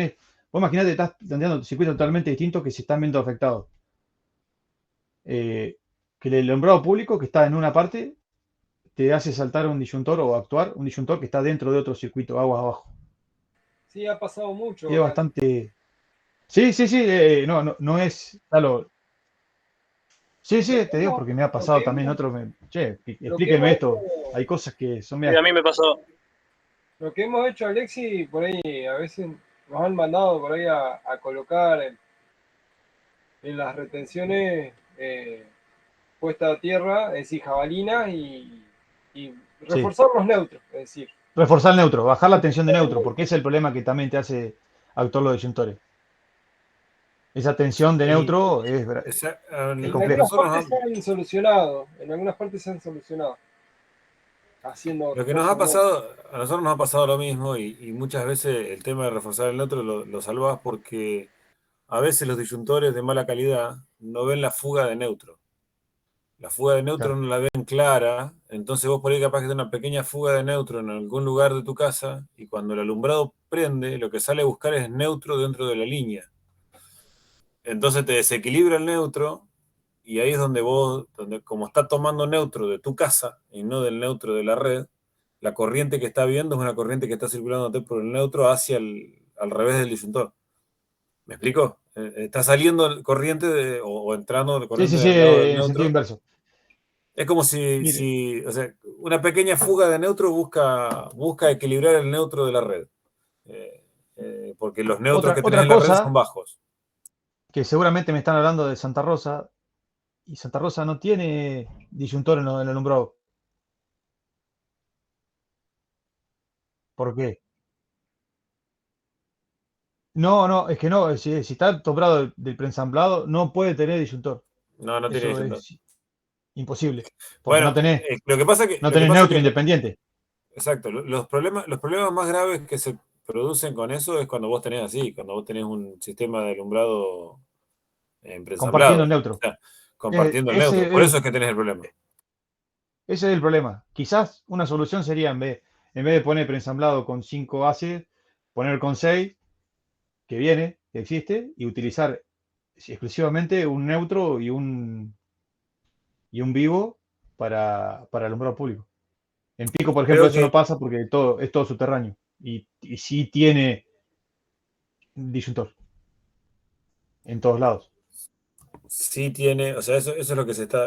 imaginate, estás planteando circuitos totalmente distintos que se están viendo afectados. Que el alumbrado público que está en una parte te hace saltar un disyuntor o actuar un disyuntor que está dentro de otro circuito, aguas abajo. Sí, ha pasado mucho Y es acá. bastante. Sí, sí, sí, no es. Sí, Lo sí, que te digo hemos, porque me ha lo que pasado también hemos, otro. Che, lo que explíquenme hemos esto. hecho, Hay cosas que son Sí, medias. a mí me pasó. lo que hemos hecho, Alexi, por ahí a veces nos han mandado por ahí a colocar en las retenciones puesta a tierra, es decir, jabalinas y Sí. reforzar los neutros, es decir. Reforzar el neutro, bajar la tensión de neutro, porque ese es el problema que también te hace actuar los disyuntores. Esa tensión de Y neutro es En compleja. algunas partes se han solucionado, en algunas partes se han solucionado, haciendo lo que nos cosas ha nuevas. pasado, a nosotros nos ha pasado lo mismo y muchas veces el tema de reforzar el neutro lo salvás porque a veces los disyuntores de mala calidad no ven la fuga de neutro. La fuga de neutro Claro. no la ven clara, entonces vos por ahí capaz que tenés una pequeña fuga de neutro en algún lugar de tu casa y cuando el alumbrado prende, lo que sale a buscar es neutro dentro de la línea. Entonces te desequilibra el neutro y ahí es donde vos, donde como está tomando neutro de tu casa y no del neutro de la red, la corriente que está viendo es una corriente que está circulándote por el neutro hacia al revés del disyuntor. ¿Me explico? Está saliendo corriente o entrando Sí, corriente sí, sí, del lado del en sentido neutro. inverso. Es como si, Mire, o sea, una pequeña fuga de neutro busca equilibrar el neutro de la red. Eh, porque los neutros que tenés otra en la red son cosa bajos. que seguramente me están hablando de Santa Rosa, y Santa Rosa no tiene disyuntor en el alumbrado. ¿Por qué? No, no, es que no, si está tombrado del preensamblado, no puede tener disyuntor. No, no tiene Eso disyuntor. es imposible, porque Bueno, no lo que tenés pasa neutro que independiente. exacto, los problemas más graves que se producen con eso es cuando vos tenés así, cuando vos tenés un sistema de alumbrado Compartiendo preensamblado, el o neutro. sea, compartiendo el neutro. Por Ese eso es que tenés el problema. Ese es el problema. Quizás una solución sería, en vez de poner preensamblado con 5 ACE, poner con 6 que viene, que existe, y utilizar exclusivamente un neutro y un vivo para alumbrado público. En Pico, por ejemplo, Creo eso no que pasa porque es todo subterráneo. Y sí tiene disyuntor en todos lados. sí tiene, o sea, eso es lo que se está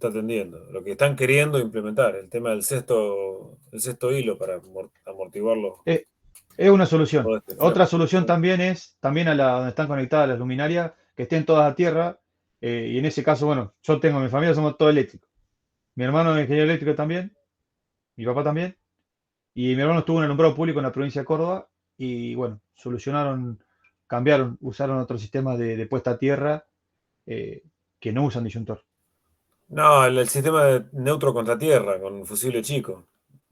atendiendo, lo que están queriendo implementar, el tema el sexto hilo para amortiguarlo Eh, es una solución. todo este Otra fenómeno. solución también es, también a donde están conectadas las luminarias, que estén todas a tierra. Y en ese caso, bueno, yo tengo, mi familia somos todos eléctricos. Mi hermano es ingeniero eléctrico también, mi papá también. Y mi hermano estuvo en el alumbrado público en la provincia de Córdoba. Y bueno, solucionaron, cambiaron, usaron otro sistema de puesta a tierra eh, que no usan disyuntor. No, el sistema de neutro contra tierra con un fusible chico,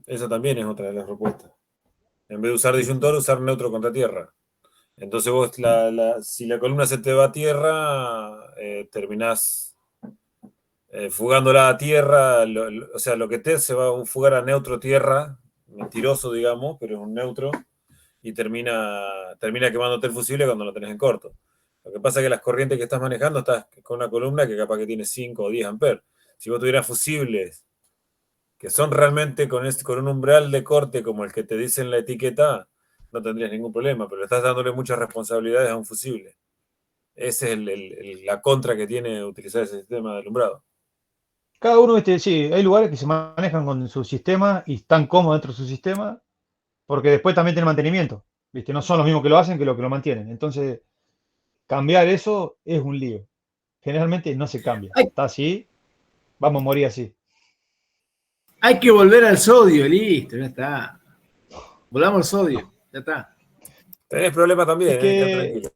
eso también es otra de las propuestas. En vez de usar Sí, disyuntor, usar neutro contra tierra. Entonces vos, si la columna se te va a tierra, terminás fugándola a tierra, o sea, lo que te se va a fugar a neutro tierra, mentiroso, digamos, pero es un neutro, y termina quemándote el fusible cuando lo tenés en corto. Lo que pasa es que las corrientes que estás manejando estás con una columna que capaz que tiene 5 o 10 amperes. Si vos tuvieras fusibles que son realmente con un umbral de corte como el que te dice en la etiqueta, no tendrías ningún problema, pero estás dándole muchas responsabilidades a un fusible. Esa es la contra que tiene utilizar ese sistema de alumbrado. cada uno, sí, hay lugares que se manejan con su sistema y están cómodos dentro de su sistema, porque después también tienen mantenimiento. ¿Viste? No son los mismos que lo hacen que los que lo mantienen. Entonces, cambiar eso es un lío. Generalmente no se cambia. Hay, Está así, vamos a morir así. hay que volver al sodio, listo, ya está. Volvamos al sodio, ya está. Tenés problema Es también, quedate que tranquilo.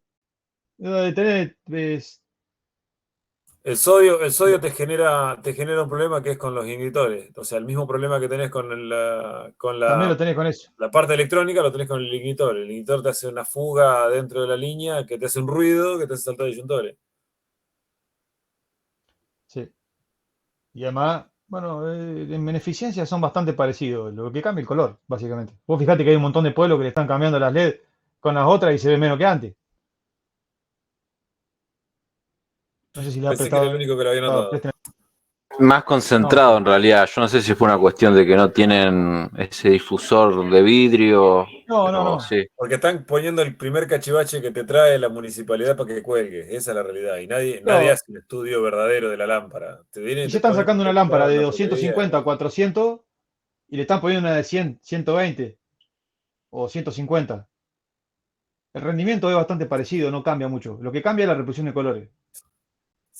El sodio te genera un problema que es con los inhibitores. O sea, el mismo problema que tenés con también lo tenés con eso. la parte electrónica lo tenés con el ignitor. El ignitor te hace una fuga dentro de la línea que te hace un ruido que te hace saltar disyuntores. Sí. Y además, bueno, en eficiencia son bastante parecidos. Lo que cambia el color, básicamente. Vos fijate que hay un montón de pueblos que le están cambiando las LED con las otras y se ve menos que antes. No sé si le ha Pensé que era el prestado. único que lo había notado. Más No, concentrado en realidad. Yo no sé si fue una cuestión de que no tienen ese difusor de vidrio, no, no, pero no. sí. Porque están poniendo el primer cachivache que te trae la municipalidad para que cuelgues. Esa es la realidad. Y nadie No. hace un estudio verdadero de la lámpara. Te vienen Y y se te están ponen sacando una cualquier cosa, lámpara de una porquería. 250 a 400 y le están poniendo una de 100, 120 o 150. El rendimiento es bastante parecido, no cambia mucho. Lo que cambia es la reproducción de colores.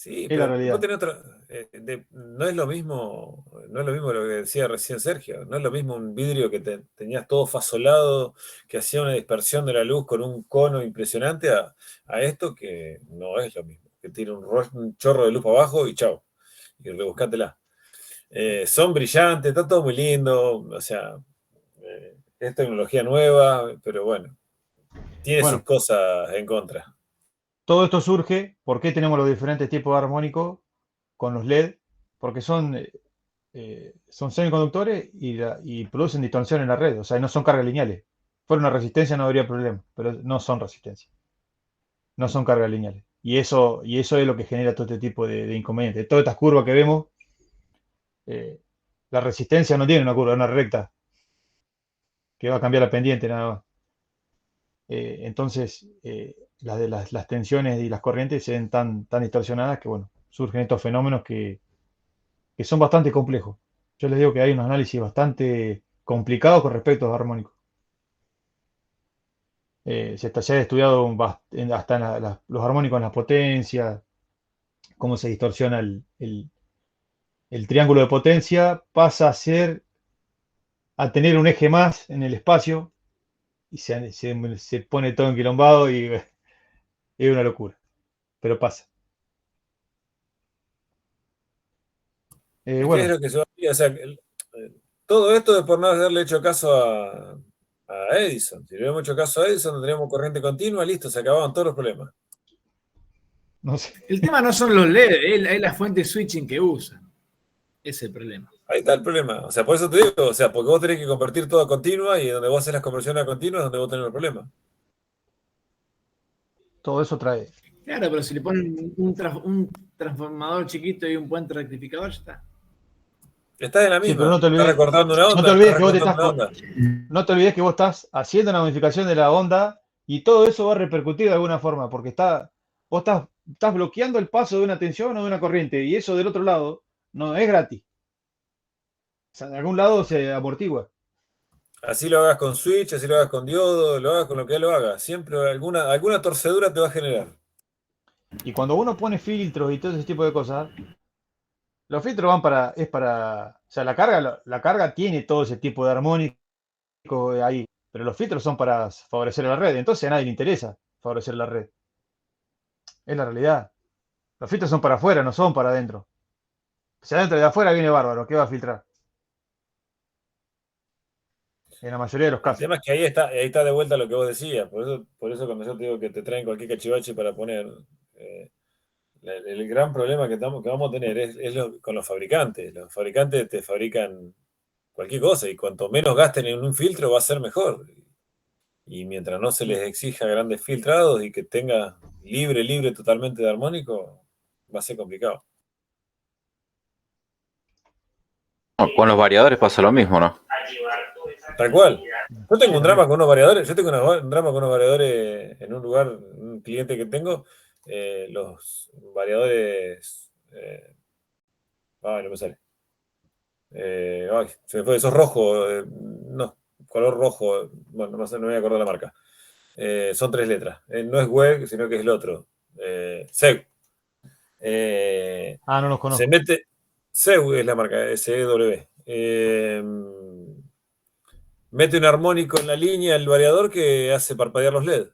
Sí, Es la pero realidad. vos tenés no es lo mismo, no es lo mismo lo que decía recién Sergio, no es lo mismo un vidrio que tenías todo fasolado, que hacía una dispersión de la luz con un cono impresionante a esto que no es lo mismo, que tiene un chorro de luz para abajo y chao, y rebuscátela. Son brillantes, está todo muy lindo, o sea, es tecnología nueva, pero bueno, tiene sus Bueno, cosas en contra. todo esto surge, ¿por qué tenemos los diferentes tipos de armónicos con los LED? Porque son semiconductores y producen distorsión en la red, o sea, no son cargas lineales. Fuera una resistencia no habría problema, pero no son resistencia, no son cargas lineales. Y eso es lo que genera todo este tipo de inconvenientes. Todas estas curvas que vemos, eh, la resistencia no tiene una curva, es una recta que va a cambiar la pendiente nada más. Entonces, las tensiones y las corrientes se ven tan distorsionadas que, bueno, surgen estos fenómenos que son bastante complejos. Yo les digo que hay unos análisis bastante complicados con respecto a los armónicos. Se ha estudiado hasta los armónicos en las potencias, cómo se distorsiona el triángulo de potencia, pasa a tener un eje más en el espacio y se pone todo enquilombado y es una locura, pero pasa. Es que es Bueno, lo que yo, o sea, todo esto es por no haberle hecho caso a Edison. Si le hubiéramos hecho caso a Edison, tendríamos corriente continua, listo, se acababan todos los problemas. no sé. El tema no son los LED, es la fuente switching que usan. Ese es el problema. Ahí está el problema. O sea, por eso te digo, o sea, porque vos tenés que convertir todo a continua y donde vos haces las conversiones a continua es donde vos tenés el problema. Todo eso trae. Claro, pero si le ponen un transformador chiquito y un puente rectificador, ya está. Estás en la Sí, pero misma. no te Estás olvides, recortando una no te onda, olvides estás que vos recortando una onda. no te olvides que vos estás haciendo una modificación de la onda y todo eso va a repercutir de alguna forma, porque vos estás bloqueando el paso de una tensión o de una corriente, y eso del otro lado no es gratis. O sea, de algún lado se amortigua. Así lo hagas con switch, así lo hagas con diodo, lo hagas con lo que lo hagas. Siempre alguna torcedura te va a generar. Y cuando uno pone filtros y todo ese tipo de cosas, los filtros o sea, la carga tiene todo ese tipo de armónico ahí, pero los filtros son para favorecer a la red, entonces a nadie le interesa favorecer la red. Es la realidad. Los filtros son para afuera, no son para adentro. Si adentro y de afuera viene bárbaro, ¿qué va a filtrar? En la mayoría de los El casos. tema es que ahí está de vuelta lo que vos decías. Por eso cuando yo te digo que te traen cualquier cachivache para poner, el gran problema que vamos a tener con los fabricantes. Los fabricantes te fabrican cualquier cosa y cuanto menos gasten en un filtro va a ser mejor. Y mientras no se les exija grandes filtrados y que tenga libre totalmente de armónico, va a ser complicado. No, con los variadores pasa lo mismo, ¿no? Tal cual. Yo tengo Sí, un drama con unos variadores. Yo tengo un drama con unos variadores en un lugar, un cliente que tengo. Los variadores. No me sale. Se me fue, esos rojos. No, color rojo. Bueno, no me voy a acordar la marca. Son 3 letras. No es WEG, sino que es el otro. SEG. no los Se conozco. mete. SEG es la marca, SEW. Mete un armónico en la línea el variador que hace parpadear los LED.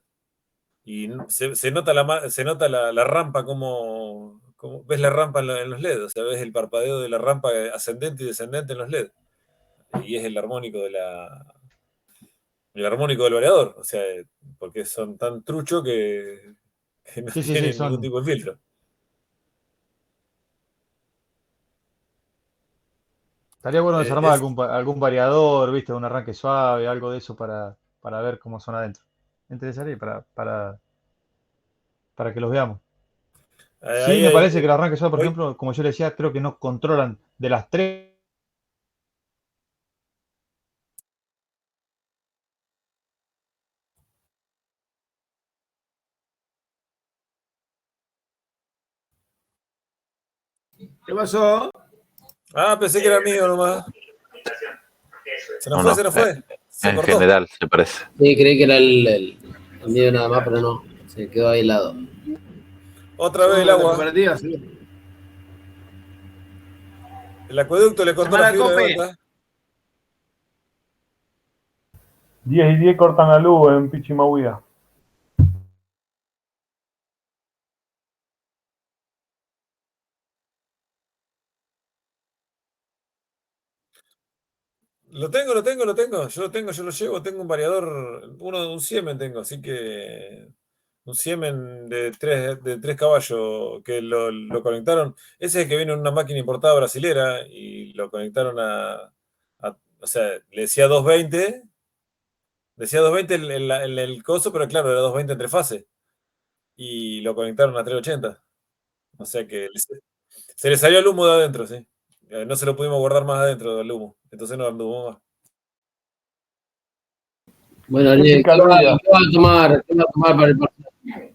Y se nota la rampa como ves la rampa en los LED, o sea, ves el parpadeo de la rampa ascendente y descendente en los LED. Y es el armónico del variador, o sea, porque son tan truchos que no Sí, tienen ningún tipo de filtro. estaría bueno desarmar Es- algún variador, ¿viste? Un arranque suave, algo de eso para ver cómo son adentro. Me interesaría para que los veamos. Sí, ahí me hay- parece que el arranque suave, por hoy- ejemplo, como yo le decía, creo que no controlan de las tres. ¿Qué pasó? pensé que era mío nomás. Se nos No, fue. Se en cortó. general, se parece. Sí, creí que era el mío nada más, pero no. Se quedó ahí al lado. Otra vez el La agua. cooperativa, sí. El acueducto le cortó Llamá la a fibra de Cope. vaca. 10 y 10 cortan la luz en Pichimahuida. Lo tengo. Yo lo tengo, yo lo llevo. Tengo un variador, un Siemens tengo, así que un Siemens de 3 caballos que lo conectaron. Ese es el que viene en una máquina importada brasilera y lo conectaron o sea, le decía 220 el coso, pero claro, era 220 entre fases y lo conectaron a 380. O sea que se le salió el humo de adentro, sí. No se lo pudimos guardar más adentro del humo, entonces no anduvo más. Bueno, Ariel, Épica la vida. ¿qué va a tomar? ¿Qué va a tomar para el parcial?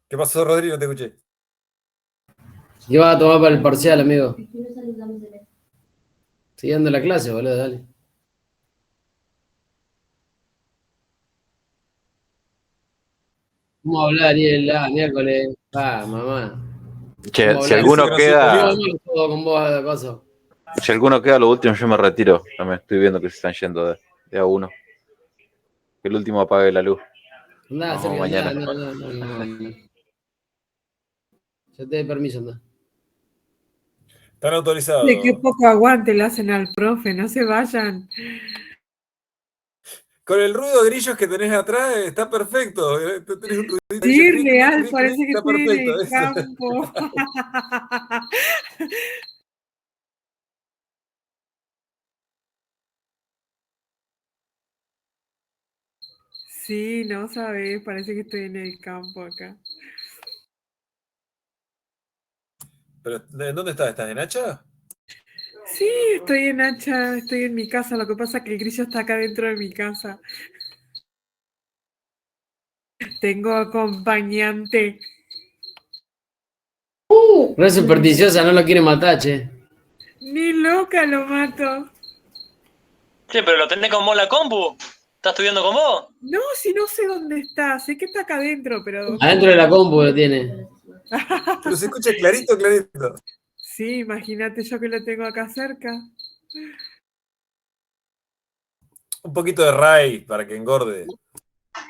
¿Qué pasó, Rodrigo? No te escuché. ¿Qué va a tomar para el parcial, amigo? Siguiendo la clase, boludo, dale. Vamos a hablar, Ariel, miércoles. Mamá. Che, Vamos a si hablar. alguno Parece que no queda, sirve. Todo con vos, cosa. si alguno queda lo último, yo me retiro. También estoy viendo que se están yendo de a uno. Que el último apague la luz. Andá, Nos vemos Sergio, mañana. no. Ya te doy permiso, andá. Están autorizados. Qué poco aguante le hacen al profe, no se vayan. Con el ruido de grillos que tenés atrás, está perfecto. Tenés un ruidito de Sí, grillos, real, parece que está estoy en perfecto. el Eso. campo. Sí, no sabes, parece que estoy en el campo acá. Pero, ¿en dónde estás? ¿Estás en Hacha? Sí, estoy en Hacha, estoy en mi casa, lo que pasa es que el grillo está acá dentro de mi casa. Tengo acompañante. Re supersticiosa, no lo quiere matar, che. Ni loca lo mato. Che, pero lo tenés con vos la compu. ¿Estás estudiando con vos? No, si no sé dónde está, sé que está acá adentro, pero... Adentro de la compu lo tiene. Pero se escucha clarito. Sí, imagínate yo que lo tengo acá cerca. Un poquito de ray para que engorde.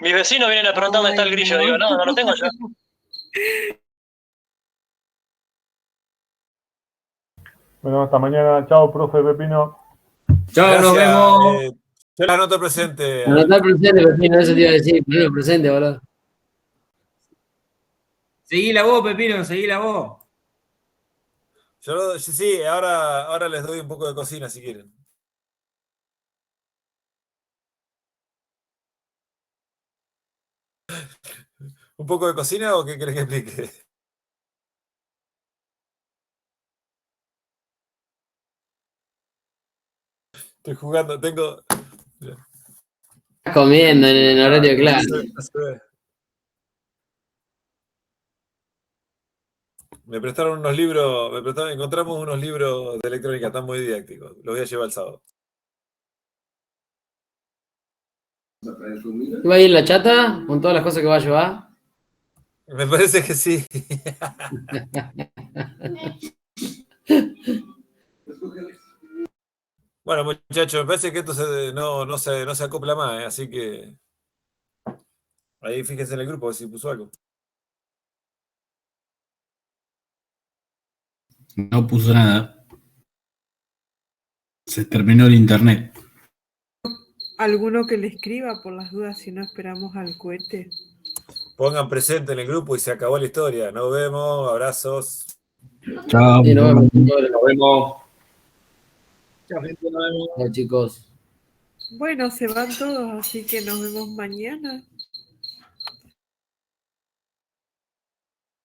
Mis vecinos vienen a preguntar dónde está el grillo. Digo, no lo tengo yo. Bueno, hasta mañana. Chao, profe Pepino. Chao, nos vemos. Yo la anoto presente. Anotá el presente, Pepino, eso te iba a decir. Ponelo presente, boludo. Seguí la voz, Pepino, seguí la voz. Sí, ahora les doy un poco de cocina si quieren. ¿Un poco de cocina o qué querés que explique? Estoy jugando, tengo... Estás comiendo en horario de clase. No se ve. Me prestaron unos libros, encontramos unos libros de electrónica, están muy didácticos. Los voy a llevar el sábado. ¿Va a ir la chata con todas las cosas que va a llevar? Me parece que sí. Bueno, muchachos, me parece que esto no se acopla más, así que ahí fíjense en el grupo si puso algo. No puso nada. Se terminó el internet. ¿Alguno que le escriba por las dudas si no esperamos al cohete? Pongan presente en el grupo y se acabó la historia. Nos vemos, abrazos. Chao. Sí, nos vemos. Nos vemos. Chao, gente, nos vemos. Chao, chicos. Bueno, se van todos, así que nos vemos mañana.